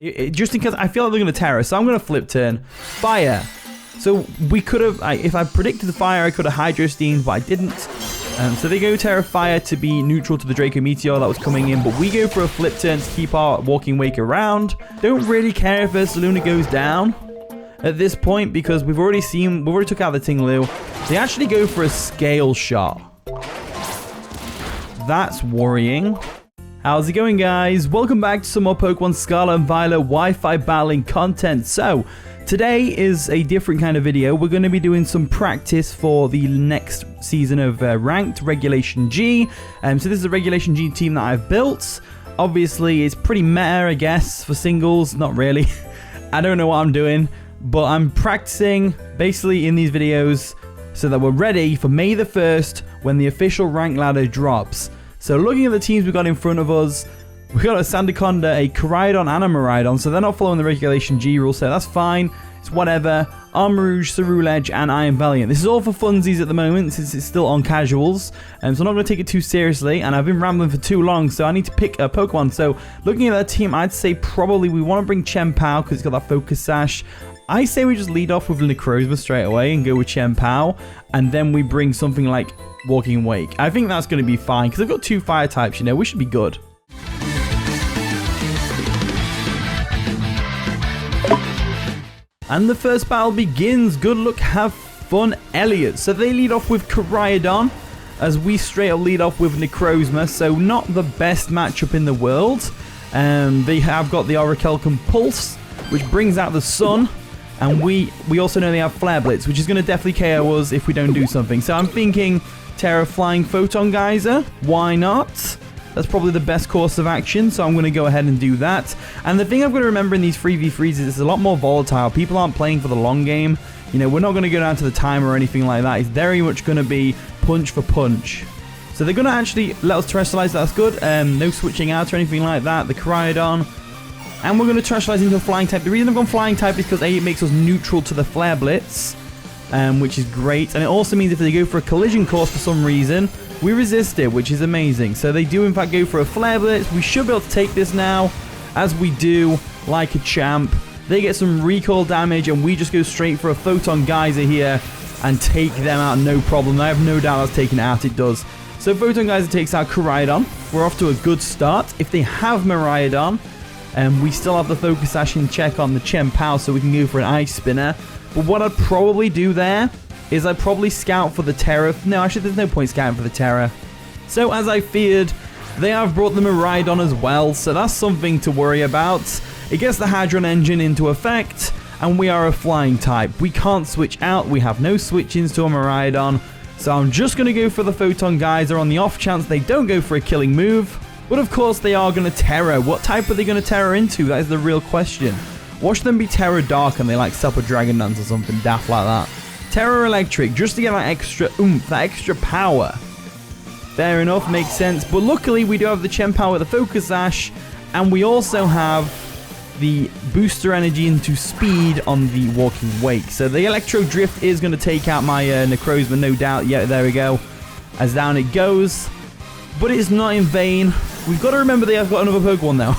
Just in case, I feel like they're going to Terra, so I'm going to flip turn. Fire. So we could have, if I predicted the fire, I could have Hydro Steamed, but I didn't. So they go Terra Fire to be neutral to the Draco Meteor that was coming in, but we go for a flip turn to keep our Walking Wake around. Don't really care if Ursaluna goes down at this point, because we've already took out the Tinglu. They actually go for a Scale Shot. That's worrying. How's it going, guys? Welcome back to some more Pokemon Scarlet and Violet Wi-Fi battling content. So, today is a different kind of video. We're going to be doing some practice for the next season of Ranked Regulation G. So this is a Regulation G team that I've built. Obviously, it's pretty meta, I guess, for singles. Not really. I don't know what I'm doing, but I'm practicing basically in these videos so that we're ready for May the 1st when the official rank ladder drops. So looking at the teams we've got in front of us, we've got a Sandaconda, a Koraidon, and a Miraidon, so they're not following the Regulation G rule, so that's fine. It's whatever. Armarouge, Ceruledge, and Iron Valiant. This is all for funsies at the moment, since it's still on casuals, so I'm not going to take it too seriously, and I've been rambling for too long, so I need to pick a Pokemon. So looking at that team, I'd say probably we want to bring Chien-Pao, because it's got that Focus Sash. I say we just lead off with Necrozma straight away and go with Chien-Pao, and then we bring something like Walking Wake. I think that's going to be fine, because I've got 2 fire types, you know, we should be good. And the first battle begins. Good luck, have fun, Elliot. So they lead off with Koraidon, as we straight up lead off with Necrozma, so not the best matchup in the world. They have got the Aurichalcum Pulse, which brings out the Sun. And we also know they have Flare Blitz, which is going to definitely KO us if we don't do something. So I'm thinking Terra Flying Photon Geyser. Why not? That's probably the best course of action, so I'm going to go ahead and do that. And the thing I've got to remember in these 3v3s is it's a lot more volatile. People aren't playing for the long game. You know, we're not going to go down to the timer or anything like that. It's very much going to be punch for punch. So they're going to actually let us terrestrialize. That's good. No switching out or anything like that. The Koraidon. And we're going to terrestrialize into a flying type. The reason I've gone flying type is because A, it makes us neutral to the Flare Blitz, which is great. And it also means if they go for a collision course for some reason, we resist it, which is amazing. So they do in fact go for a Flare Blitz. We should be able to take this now, as we do, like a champ. They get some recoil damage, and we just go straight for a Photon Geyser here and take them out, no problem. I have no doubt that's taken it out, it does. So Photon Geyser takes out Koraidon. We're off to a good start. If they have Miraidon, we still have the Focus Sash in check on the Chien-Pao, so we can go for an Ice Spinner. But what I'd probably do there is I'd probably scout for the Terra. No, actually, there's no point scouting for the Terra. So, as I feared, they have brought the Miraidon as well, so that's something to worry about. It gets the Hadron Engine into effect, and we are a flying type. We can't switch out. We have no switch-ins to a Miraidon, so I'm just going to go for the Photon Geyser on the off chance they don't go for a killing move. But of course they are going to Terra. What type are they going to Terra into? That is the real question. Watch them be Terra Dark and they like Supper Dragon Dance or something daft like that. Terra Electric, just to get that extra oomph, that extra power. Fair enough, makes sense. But luckily we do have the Chien-Pao with the Focus Sash, and we also have the booster energy into speed on the Walking Wake. So the Electro Drift is going to take out my Necrozma, no doubt. Yeah, there we go. As down it goes. But it's not in vain. We've got to remember they have got another Pokemon now.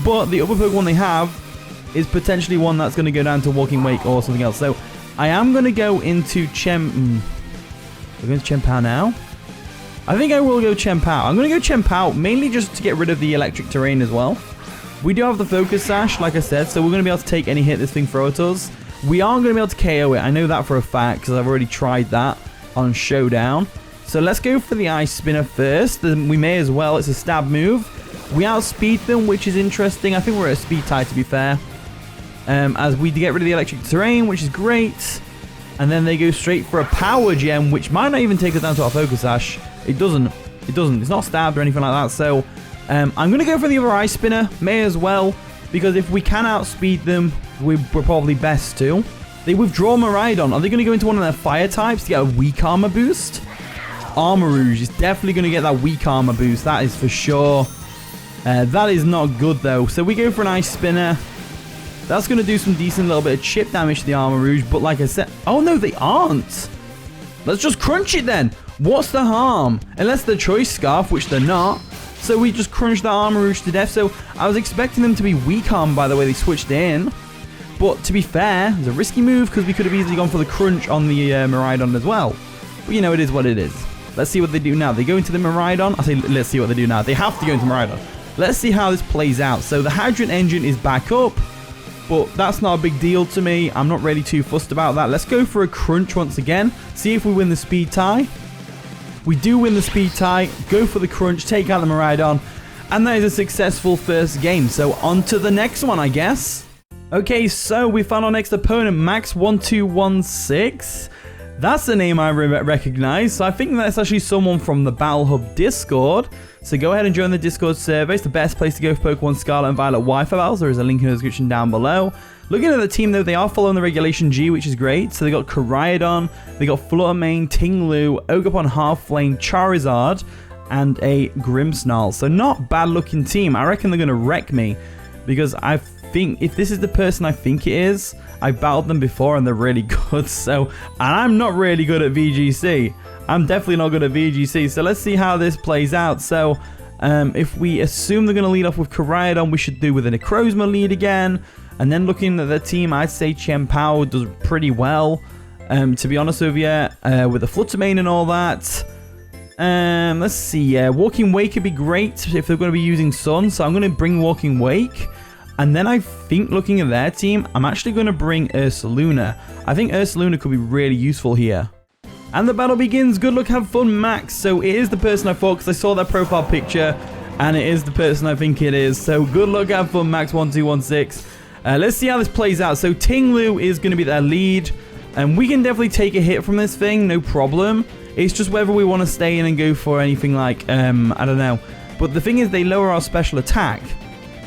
But the other Pokemon they have is potentially one that's going to go down to Walking Wake or something else. So I am going to go into We're going to Chien-Pao now. I think I will go Chien-Pao. I'm going to go Chien-Pao mainly just to get rid of the electric terrain as well. We do have the Focus Sash, like I said, so we're going to be able to take any hit this thing throws at us. We aren't going to be able to KO it. I know that for a fact because I've already tried that on Showdown. So let's go for the Ice Spinner first. We may as well. It's a stab move. We outspeed them, which is interesting. I think we're at a speed tie, to be fair. As we get rid of the electric terrain, which is great. And then they go straight for a Power Gem, which might not even take us down to our Focus Sash. It doesn't. It doesn't. It's not stabbed or anything like that. So I'm going to go for the other Ice Spinner. May as well. Because if we can outspeed them, we're probably best to. They withdraw Miraidon. Are they going to go into one of their fire types to get a weak armor boost? Armarouge is definitely going to get that weak armor boost. That is for sure. That is not good, though. So we go for an Ice Spinner. That's going to do some decent little bit of chip damage to the Armarouge. But like I said... Oh, no, they aren't. Let's just crunch it, then. What's the harm? Unless they're Choice Scarf, which they're not. So we just crunched that Armarouge to death. So I was expecting them to be weak arm by the way they switched in. But to be fair, it was a risky move because we could have easily gone for the crunch on the Miraidon as well. But you know, it is what it is. Let's see what they do now. They go into the Miraidon. I say, let's see what they do now. They have to go into Miraidon. Let's see how this plays out. So the Hydrant engine is back up. But that's not a big deal to me. I'm not really too fussed about that. Let's go for a crunch once again. See if we win the speed tie. We do win the speed tie. Go for the crunch. Take out the Miraidon. And that is a successful first game. So on to the next one, I guess. Okay, so we found our next opponent, Max1216. That's the name I recognize. So I think that's actually someone from the Battle Hub Discord. So go ahead and join the Discord server. It's the best place to go for Pokemon Scarlet and Violet Wi-Fi battles. There is a link in the description down below. Looking at the team though, they are following the Regulation G, which is great. So they got Koraidon, they got Fluttermane, Tinglu, Ogerpon Halflane, Charizard, and a Grimmsnarl. So not bad looking team. I reckon they're going to wreck me because I think if this is the person I think it is, I battled them before and they're really good. So, and I'm not really good at VGC. I'm definitely not good at VGC. So let's see how this plays out. So if we assume they're going to lead off with Koraidon, we should do with a Necrozma lead again. And then looking at the team, I'd say Chien-Pao does pretty well. To be honest with you, with the Fluttermane and all that. Let's see. Walking Wake would be great if they're going to be using Sun. So I'm going to bring Walking Wake. And then I think looking at their team, I'm actually going to bring Ursaluna. I think Ursaluna could be really useful here. And the battle begins. Good luck, have fun, Max. So it is the person I thought because I saw their profile picture. And it is the person I think it is. So good luck, have fun, Max1216. Let's see how this plays out. So Tinglu is going to be their lead. And we can definitely take a hit from this thing, no problem. It's just whether we want to stay in and go for anything like, I don't know. But the thing is, they lower our special attack.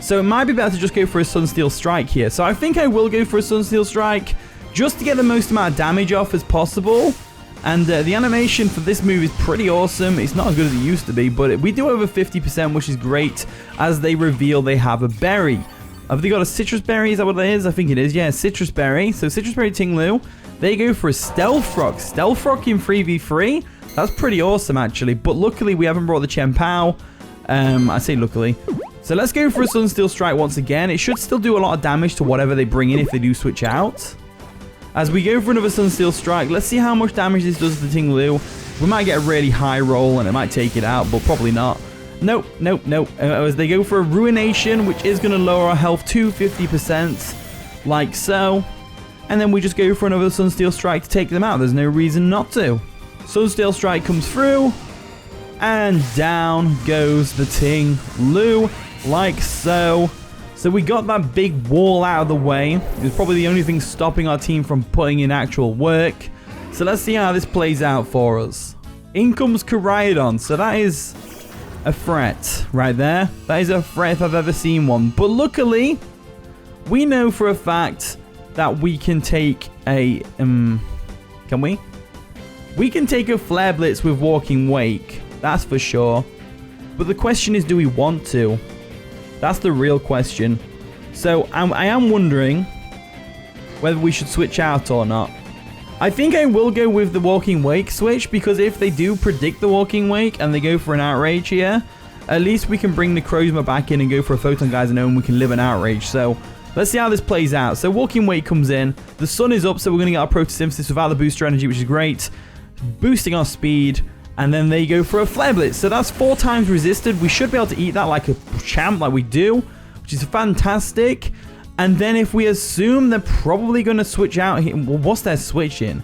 So it might be better to just go for a Sunsteel Strike here. So I think I will go for a Sunsteel Strike just to get the most amount of damage off as possible. And the animation for this move is pretty awesome. It's not as good as it used to be, but we do over 50%, which is great, as they reveal they have a berry. Have they got a Citrus Berry? Is that what it is? I think it is. Yeah, Citrus Berry. So Citrus Berry Tinglu. They go for a Stealth Rock. Stealth Rock in 3v3. That's pretty awesome, actually. But luckily, we haven't brought the Chien-Pao. I say luckily. So let's go for a Sunsteel Strike once again. It should still do a lot of damage to whatever they bring in if they do switch out. As we go for another Sunsteel Strike, let's see how much damage this does to the Tinglu. We might get a really high roll and it might take it out, but probably not. Nope, nope, nope. As they go for a Ruination, which is going to lower our health to 50%, like so. And then we just go for another Sunsteel Strike to take them out. There's no reason not to. Sunsteel Strike comes through. And down goes the Tinglu, like so. So we got that big wall out of the way. It was probably the only thing stopping our team from putting in actual work. So let's see how this plays out for us. In comes Koraidon. So that is a threat right there. That is a threat if I've ever seen one. But luckily, we know for a fact that we can take a... can we? We can take a Flare Blitz with Walking Wake. That's for sure. But the question is, do we want to? That's the real question. So I am wondering whether we should switch out or not. I think I will go with the Walking Wake switch, because if they do predict the Walking Wake and they go for an Outrage here, at least we can bring the Necrozma back in and go for a Photon Geyser and we can live an Outrage. So let's see how this plays out. So Walking Wake comes in. The sun is up, so we're going to get our Photosynthesis without the booster energy, which is great. Boosting our speed. And then they go for a Flare Blitz. So that's 4 times resisted. We should be able to eat that like a champ, like we do, which is fantastic. And then if we assume they're probably going to switch out here. Well, what's their switch in?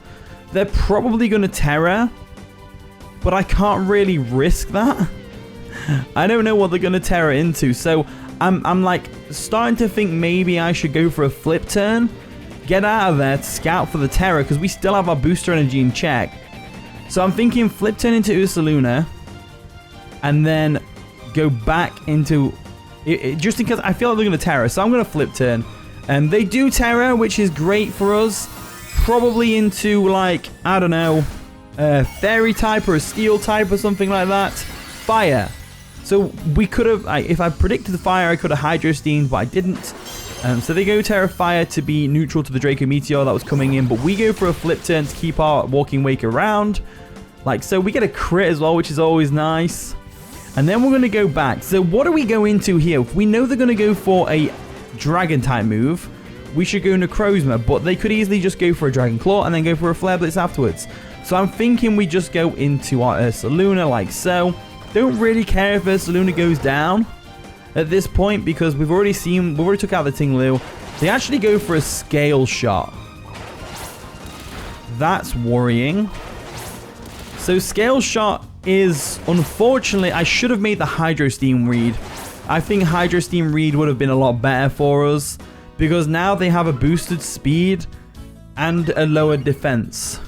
They're probably going to Terra. But I can't really risk that. I don't know what they're going to Terra into. So I'm like starting to think maybe I should go for a flip turn. Get out of there to scout for the Terra, because we still have our booster energy in check. So I'm thinking flip turn into Ursaluna. And then go back into... just in case I feel like they're going to Terra. So I'm going to flip turn. And they do Terra, which is great for us. Probably into, like, I don't know, a Fairy type or a Steel type or something like that. Fire. So we could have... if I predicted the fire, I could have Hydro Steamed, but I didn't. So they go Terra Fire to be neutral to the Draco Meteor that was coming in. But we go for a flip turn to keep our Walking Wake around. Like, so we get a crit as well, which is always nice. And then we're going to go back. So what do we go into here? If we know they're going to go for a dragon type move, we should go Necrozma. But they could easily just go for a Dragon Claw and then go for a Flare Blitz afterwards. So I'm thinking we just go into our Ursaluna like so. Don't really care if Ursaluna goes down at this point because we've already took out the Tinglu. They actually go for a Scale Shot. That's worrying. So Scale Shot is, unfortunately, I should have made the Hydro Steam read. I think Hydro Steam read would have been a lot better for us because now they have a boosted speed and a lower defense.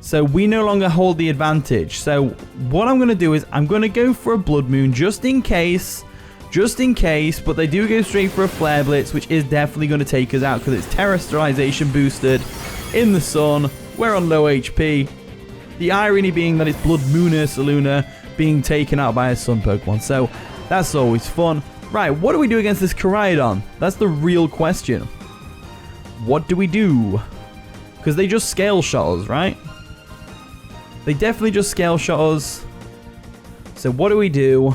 So we no longer hold the advantage. So what I'm going to do is I'm going to go for a Blood Moon just in case, but they do go straight for a Flare Blitz, which is definitely going to take us out because it's Terra Sterilization boosted in the sun. We're on low HP. The irony being that it's Blood Moon Ursaluna being taken out by a Sun Pokemon. So that's always fun. Right, what do we do against this Koraidon? That's the real question. What do we do? Because they just Scale Shot us, right? They definitely just Scale Shot us. So what do we do?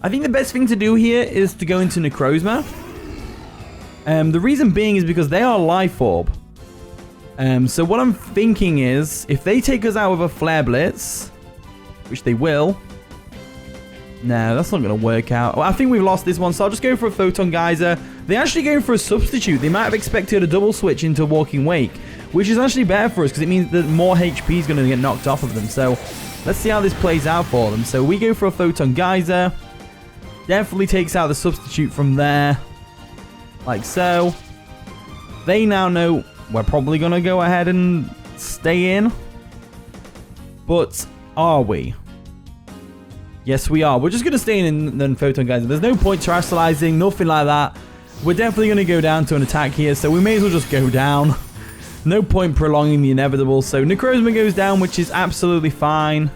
I think the best thing to do here is to go into Necrozma. The reason being is because they are Life Orb. So what I'm thinking is, if they take us out with a Flare Blitz, which they will. No, that's not going to work out. Well, I think we've lost this one, so I'll just go for a Photon Geyser. They actually go for a substitute. They might have expected a double switch into Walking Wake, which is actually better for us because it means that more HP is going to get knocked off of them. So let's see how this plays out for them. So we go for a Photon Geyser. Definitely takes out the substitute from there. Like so. They now know we're probably going to go ahead and stay in. But are we? Yes, we are. We're just going to stay in and then Photon Geyser. There's no point terrestrializing, nothing like that. We're definitely going to go down to an attack here, so we may as well just go down. No point prolonging the inevitable. So Necrozma goes down, which is absolutely fine.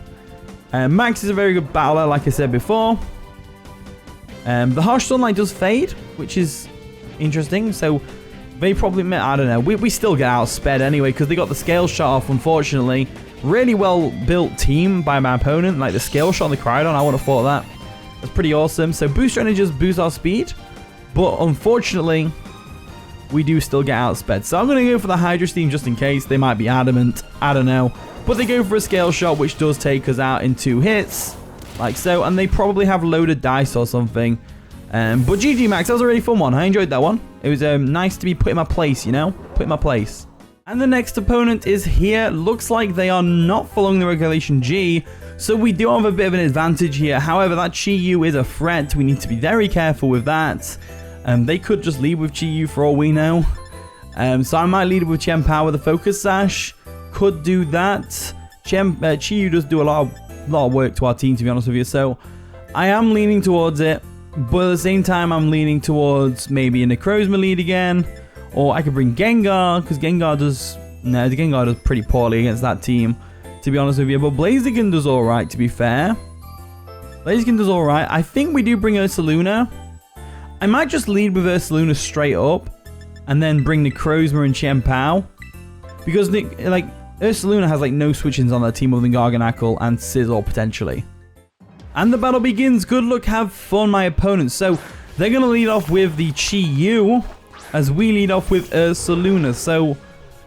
Max is a very good battler, like I said before. The Harsh Sunlight does fade, which is interesting. So they probably, I don't know. We still get outsped anyway because they got the Scale Shot off, unfortunately. Really well built team by my opponent. Like the Scale Shot on the Koraidon, I would have thought that. That's pretty awesome. So Booster Energy just boosts our speed. But unfortunately, we do still get outsped. So I'm going to go for the Hydro Steam just in case. They might be adamant. I don't know. But they go for a Scale Shot, which does take us out in 2 hits. Like so. And they probably have loaded dice or something. But GG Max, that was a really fun one. I enjoyed that one. It was nice to be put in my place, you know? Put in my place. And the next opponent is here. Looks like they are not following the Regulation G. So we do have a bit of an advantage here. However, that Chi-Yu is a threat. We need to be very careful with that. They could just lead with Chi-Yu for all we know. So I might lead with Chien-Pao with a Focus Sash. Could do that. Chi-Yu does do a lot of work to our team, to be honest with you. So I am leaning towards it. But at the same time, I'm leaning towards maybe a Necrozma lead again. Or I could bring Gengar, because Gengar does... No, the Gengar does pretty poorly against that team, to be honest with you. But Blaziken does alright, to be fair. Blaziken does alright. I think we do bring Ursaluna. I might just lead with Ursaluna straight up. And then bring Necrozma and Chien-Pao. Because, Ursaluna has, no switch-ins on their team other than Garganacl and Scizor, potentially. And the battle begins. Good luck, have fun, my opponents. So, they're going to lead off with the Chi-Yu, as we lead off with Ursaluna. So,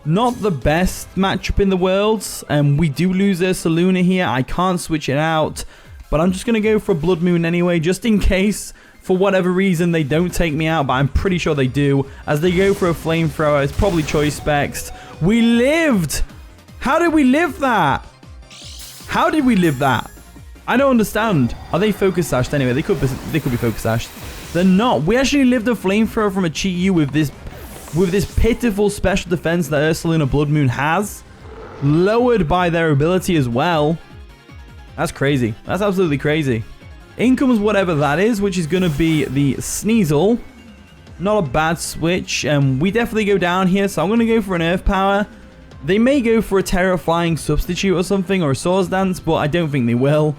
not the best matchup in the world. We do lose Ursaluna here. I can't switch it out. But I'm just going to go for a Blood Moon anyway, just in case, for whatever reason, they don't take me out. But I'm pretty sure they do. As they go for a Flamethrower, it's probably Choice Specs. We lived! How did we live that? How did we live that? I don't understand. Are they Focus Sashed anyway? They could be Focus Sashed. They're not. We actually lived a Flamethrower from a Chi-Yu with this pitiful special defense that Ursaluna Blood Moon has. Lowered by their ability as well. That's crazy. That's absolutely crazy. In comes whatever that is, which is going to be the Sneasel. Not a bad switch. We definitely go down here, so I'm going to go for an Earth Power. They may go for a Terrifying Substitute or something, or a Swords Dance, but I don't think they will.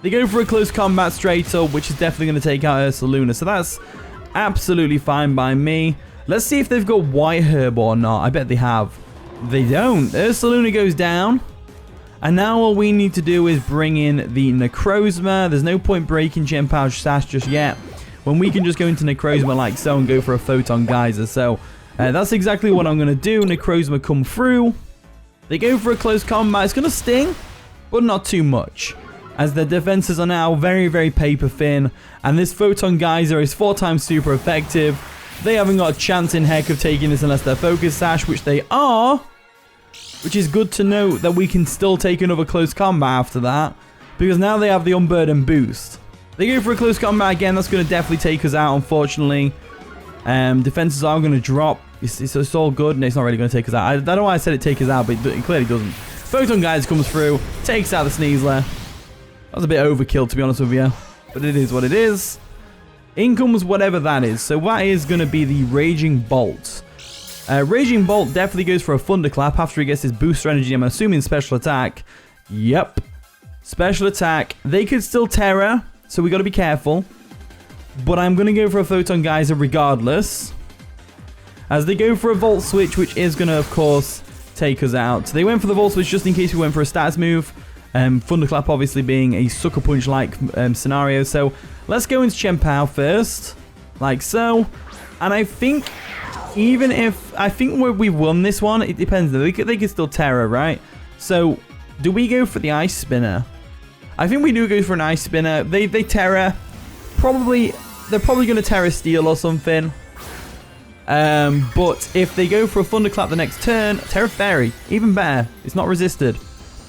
They go for a Close Combat straight up, which is definitely going to take out Ursaluna. So that's absolutely fine by me. Let's see if they've got White Herb or not. I bet they have. They don't. Ursaluna goes down. And now all we need to do is bring in the Necrozma. There's no point breaking Chien-Pao Sash just yet, when we can just go into Necrozma like so and go for a Photon Geyser. So that's exactly what I'm going to do. Necrozma come through. They go for a close combat. It's going to sting, but not too much, as their defenses are now very, very paper thin. And this Photon Geyser is 4 times super effective. They haven't got a chance in heck of taking this unless they're Focus Sash, which they are. Which is good to note that we can still take another close combat after that, because now they have the Unburden boost. They go for a close combat again. That's going to definitely take us out, unfortunately. Defenses are going to drop. It's all good, and it's not really going to take us out. I don't know why I said it take us out, but it clearly doesn't. Photon Geyser comes through, takes out the Sneasler. That was a bit overkill, to be honest with you, but it is what it is. In comes whatever that is. So that is going to be the Raging Bolt. Raging Bolt definitely goes for a Thunderclap after he gets his booster energy. I'm assuming special attack. Yep. Special attack. They could still Terra, so we got to be careful. But I'm going to go for a Photon Geyser regardless, as they go for a Volt Switch, which is going to, of course, take us out. They went for the Volt Switch just in case we went for a stats move. Thunderclap obviously being a Sucker Punch-like scenario. So let's go into Chien-Pao first, like so. And I think... even if... I think we won this one. It depends. They could still Terra, right? So, do we go for the Ice Spinner? I think we do go for an Ice Spinner. They Terra. Probably... they're probably going to Terra Steel or something. But if they go for a Thunderclap the next turn... Terra Fairy. Even better. It's not resisted.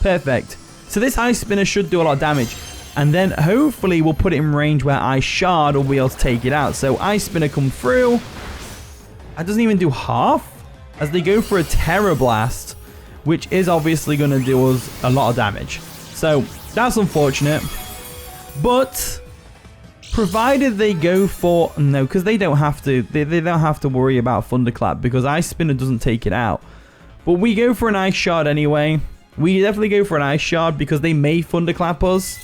Perfect. So this Ice Spinner should do a lot of damage. And then hopefully we'll put it in range where Ice Shard will be able to take it out. So Ice Spinner come through. That doesn't even do half, as they go for a Terra Blast, which is obviously going to do us a lot of damage. So that's unfortunate. But provided they go for... no, because they don't have to. They don't have to worry about Thunderclap, because Ice Spinner doesn't take it out. But we go for an Ice Shard anyway. We definitely go for an Ice Shard because they may Thunderclap us.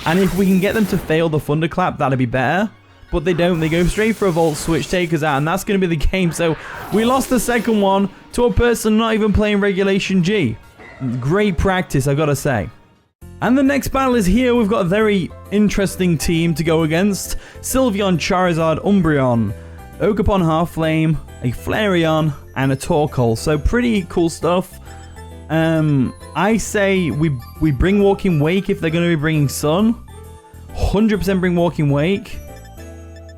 And if we can get them to fail the Thunderclap, that'd be better. But they don't. They go straight for a Volt Switch, take us out, and that's going to be the game. So we lost the second one to a person not even playing Regulation G. Great practice, I gotta say. And the next battle is here. We've got a very interesting team to go against. Sylveon, Charizard, Umbreon, Ogerpon Halflame, a Flareon, and a Torkoal. So pretty cool stuff. I say we bring Walking Wake if they're going to be bringing Sun. 100% bring Walking Wake.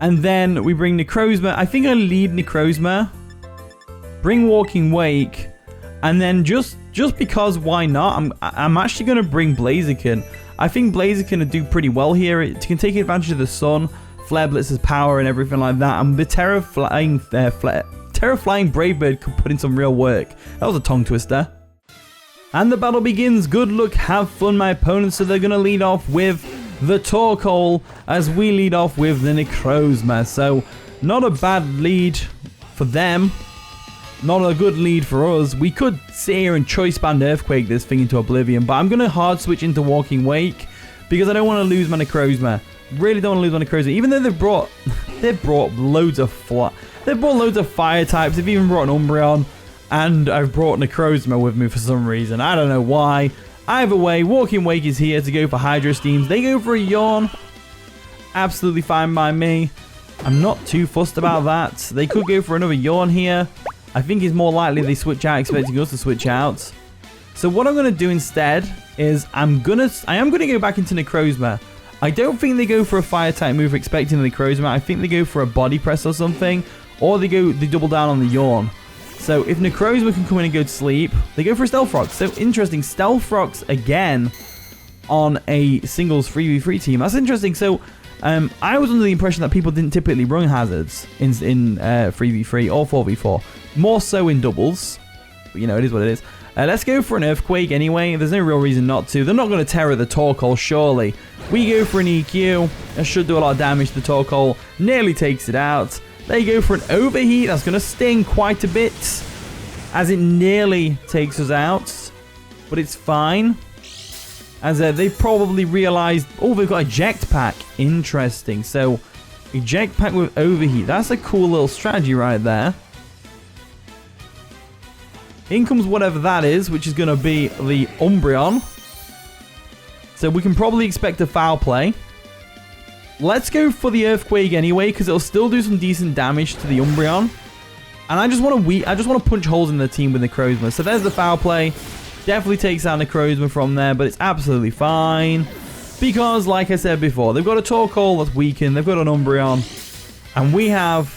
And then we bring Necrozma. I think I lead Necrozma. Bring Walking Wake. And then just because, why not? I'm actually going to bring Blaziken. I think Blaziken would do pretty well here. It can take advantage of the Sun, Flare Blitz's power and everything like that. And the Terra Flying Brave Bird could put in some real work. That was a tongue twister. And the battle begins. Good luck, have fun, my opponents. So they're going to lead off with the Torkoal, as we lead off with the Necrozma. So not a bad lead for them, not a good lead for us. We could sit here and Choice Band Earthquake this thing into oblivion, but I'm going to hard switch into Walking Wake because I don't want to lose my Necrozma. Really don't want to lose my Necrozma, even though they've brought loads of fire types. They've even brought an Umbreon, and I've brought Necrozma with me for some reason. I don't know why. Either way, Walking Wake is here to go for Hydro Steams. They go for a Yawn. Absolutely fine by me. I'm not too fussed about that. They could go for another Yawn here. I think it's more likely they switch out, expecting us to switch out. So what I'm going to do instead is I am going to go back into Necrozma. I don't think they go for a fire type move expecting the Necrozma. I think they go for a Body Press or something. Or they double down on the Yawn. So if Necrozma can come in and go to sleep, they go for a Stealth Rock. So interesting. Stealth Rocks again on a singles 3v3 team. That's interesting. So I was under the impression that people didn't typically run hazards in 3v3 or 4v4. More so in doubles. But, you know, it is what it is. Let's go for an Earthquake anyway. There's no real reason not to. They're not going to Terra the Torkoal, surely. We go for an EQ. That should do a lot of damage to the Torkoal. Nearly takes it out. They go for an Overheat. That's going to sting quite a bit, as it nearly takes us out. But it's fine, as they've probably realized... oh, they've got Eject Pack. Interesting. So, Eject Pack with Overheat. That's a cool little strategy right there. In comes whatever that is, which is going to be the Umbreon. So we can probably expect a foul play. Let's go for the Earthquake anyway, because it'll still do some decent damage to the Umbreon. And I just want to punch holes in the team with Necrozma. So there's the foul play. Definitely takes out Necrozma from there, but it's absolutely fine. Because, like I said before, they've got a Torkoal that's weakened. They've got an Umbreon. And we have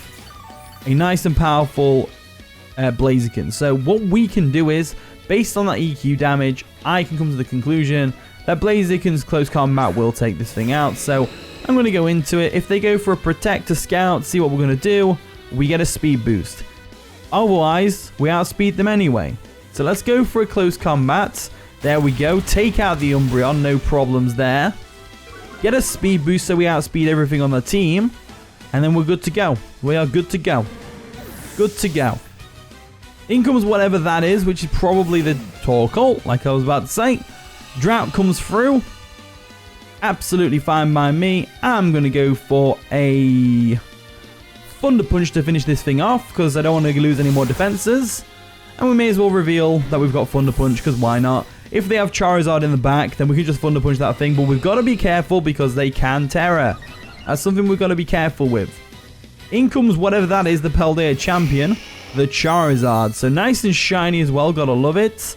a nice and powerful Blaziken. So what we can do is, based on that EQ damage, I can come to the conclusion that Blaziken's close combat will take this thing out. So I'm going to go into it. If they go for a Protect to Scout, see what we're going to do, we get a speed boost. Otherwise, we outspeed them anyway. So let's go for a close combat. There we go. Take out the Umbreon. No problems there. Get a speed boost so we outspeed everything on the team. And then we're good to go. We are good to go. Good to go. In comes whatever that is, which is probably the Torkoal, like I was about to say. Drought comes through. Absolutely fine by me. I'm going to go for a Thunder Punch to finish this thing off, because I don't want to lose any more defenses. And we may as well reveal that we've got Thunder Punch, because why not? If they have Charizard in the back, then we can just Thunder Punch that thing, but we've got to be careful because they can Terra. That's something we've got to be careful with. In comes whatever that is, the Paldea champion, the Charizard. So nice and shiny as well, gotta love it.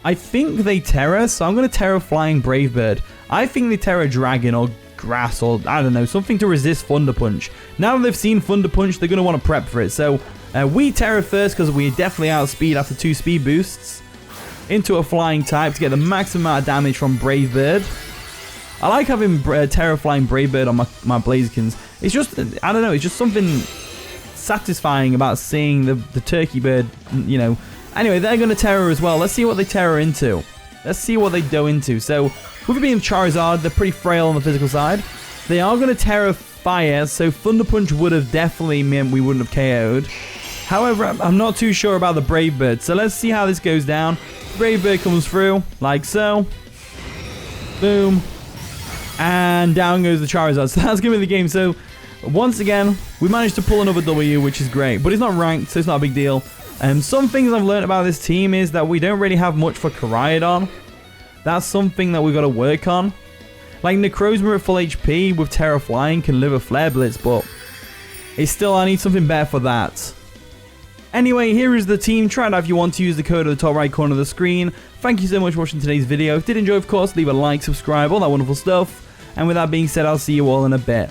I think they Terra, so I'm going to Terra Flying Brave Bird. I think they Terra Dragon or Grass or, I don't know, something to resist Thunder Punch. Now that they've seen Thunder Punch, they're going to want to prep for it. So we Terra first because we definitely outspeed after 2 speed boosts into a Flying type to get the maximum amount of damage from Brave Bird. I like having Terra Flying Brave Bird on my Blazikens. It's just, I don't know, it's just something satisfying about seeing the Turkey Bird, you know. Anyway, they're going to Terra as well. Let's see what they Terra into. Let's see what they go into. So, with it being Charizard, they're pretty frail on the physical side. They are going to Terra Fire, so Thunder Punch would have definitely meant we wouldn't have KO'd. However, I'm not too sure about the Brave Bird, so let's see how this goes down. Brave Bird comes through, like so. Boom. And down goes the Charizard. So that's going to be the game. So, once again, we managed to pull another W, which is great. But it's not ranked, so it's not a big deal. Some things I've learned about this team is that we don't really have much for Koraidon. That's something that we've got to work on. Like Necrozma at full HP with Terra Flying can live a Flare Blitz, but it's still, I need something better for that. Anyway, here is the team. Try it out if you want to. Use the code at the top right corner of the screen. Thank you so much for watching today's video. If you did enjoy, of course, leave a like, subscribe, all that wonderful stuff. And with that being said, I'll see you all in a bit.